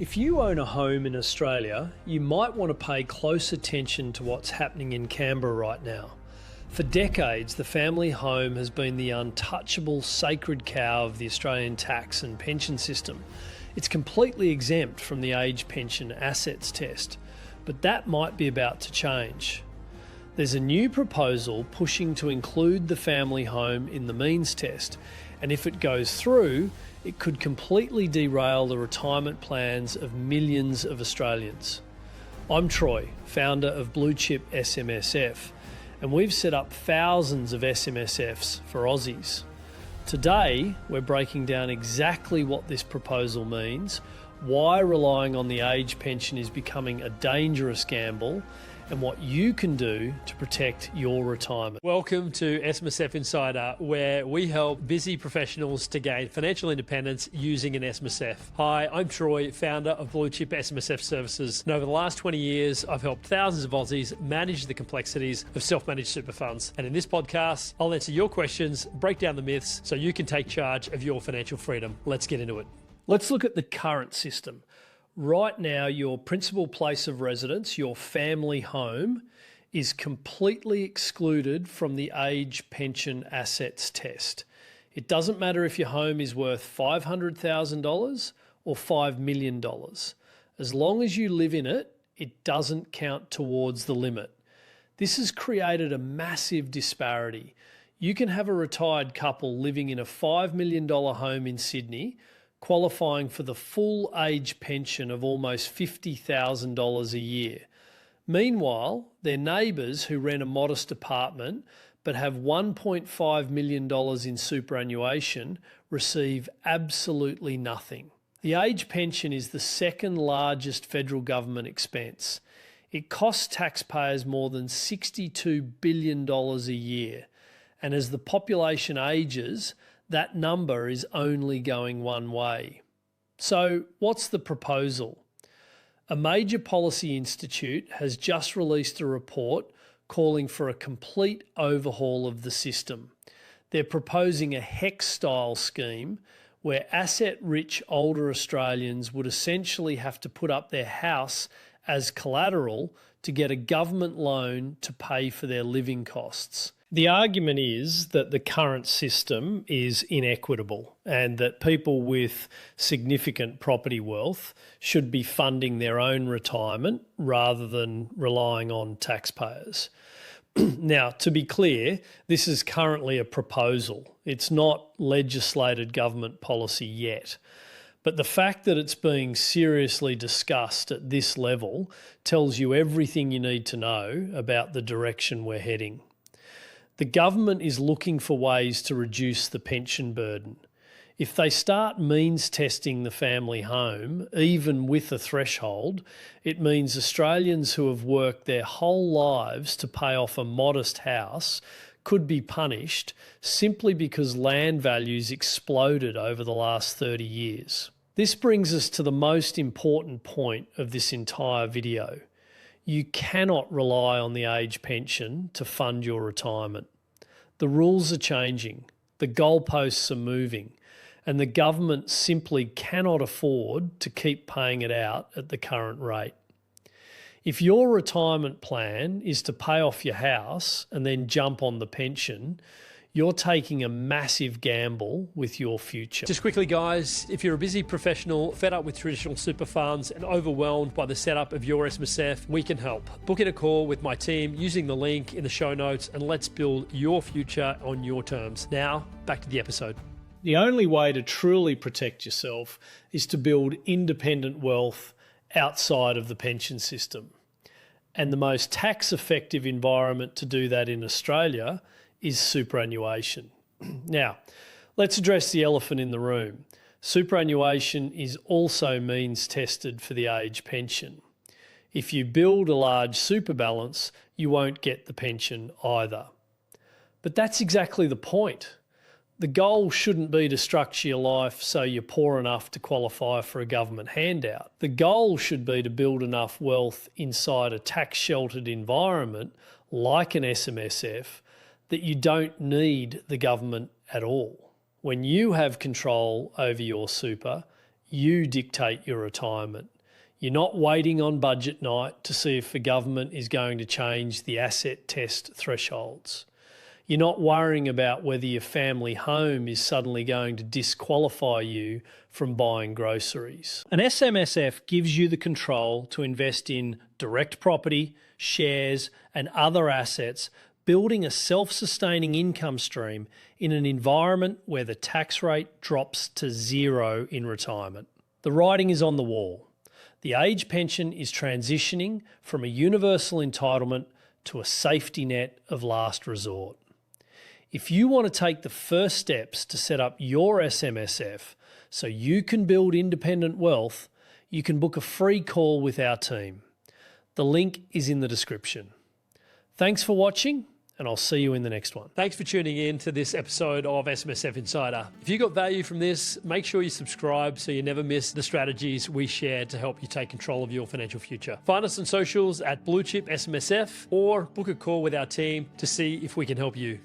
If you own a home in Australia, you might want to pay close attention to what's happening in Canberra right now. For decades, the family home has been the untouchable sacred cow of the Australian tax and pension system. It's completely exempt from the age pension assets test, but that might be about to change. There's a new proposal pushing to include the family home in the means test, and if it goes through, it could completely derail the retirement plans of millions of Australians. I'm Troy, founder of blue chip SMSF, and we've set up thousands of SMSFs for Aussies. Today, we're breaking down exactly what this proposal means, why relying on the age pension is becoming a dangerous gamble, and what you can do to protect your retirement. Welcome to SMSF Insider, where we help busy professionals to gain financial independence using an SMSF. Hi, I'm Troy, founder of Blue Chip SMSF Services, and over the last 20 years, I've helped thousands of Aussies manage the complexities of self-managed super funds. And in this podcast, I'll answer your questions, break down the myths, so you can take charge of your financial freedom. Let's get into it. Let's look at the current system. Right now, your principal place of residence, your family home, is completely excluded from the age pension assets test. It doesn't matter if your home is worth $500,000 or $5 million. As long as you live in it, it doesn't count towards the limit. This has created a massive disparity. You can have a retired couple living in a $5 million home in Sydney, qualifying for the full age pension of almost $50,000 a year. Meanwhile, their neighbours who rent a modest apartment but have $1.5 million in superannuation receive absolutely nothing. The age pension is the second largest federal government expense. It costs taxpayers more than $62 billion a year, and as the population ages, that number is only going one way. So what's the proposal? A major policy institute has just released a report calling for a complete overhaul of the system. They're proposing a HECS style scheme where asset-rich older Australians would essentially have to put up their house as collateral to get a government loan to pay for their living costs. The argument is that the current system is inequitable and that people with significant property wealth should be funding their own retirement rather than relying on taxpayers. Now, to be clear, this is currently a proposal. It's not legislated government policy yet. But the fact that it's being seriously discussed at this level tells you everything you need to know about the direction we're heading. The government is looking for ways to reduce the pension burden. If they start means testing the family home, even with a threshold, it means Australians who have worked their whole lives to pay off a modest house could be punished simply because land values exploded over the last 30 years. This brings us to the most important point of this entire video. You cannot rely on the age pension to fund your retirement. The rules are changing, the goalposts are moving, and the government simply cannot afford to keep paying it out at the current rate. If your retirement plan is to pay off your house and then jump on the pension, you're taking a massive gamble with your future. Just quickly, guys, if you're a busy professional, fed up with traditional super funds and overwhelmed by the setup of your SMSF, we can help. Book in a call with my team using the link in the show notes and let's build your future on your terms. Now, back to the episode. The only way to truly protect yourself is to build independent wealth outside of the pension system. And the most tax-effective environment to do that in Australia is superannuation. Now, let's address the elephant in the room. Superannuation is also means tested for the age pension. If you build a large super balance, you won't get the pension either. But that's exactly the point. The goal shouldn't be to structure your life so you're poor enough to qualify for a government handout. The goal should be to build enough wealth inside a tax-sheltered environment like an SMSF that you don't need the government at all. When you have control over your super, You dictate your retirement. You're not waiting on budget night to see if the government is going to change the asset test thresholds. You're not worrying about whether your family home is suddenly going to disqualify you from buying groceries. An SMSF gives you the control to invest in direct property, shares, and other assets, building a self-sustaining income stream in an environment where the tax rate drops to zero in retirement. The writing is on the wall. The age pension is transitioning from a universal entitlement to a safety net of last resort. If you want to take the first steps to set up your SMSF so you can build independent wealth, you can book a free call with our team. The link is in the description. Thanks for watching, and I'll see you in the next one. Thanks for tuning in to this episode of SMSF Insider. If you got value from this, make sure you subscribe so you never miss the strategies we share to help you take control of your financial future. Find us on socials at BlueChipSMSF or book a call with our team to see if we can help you.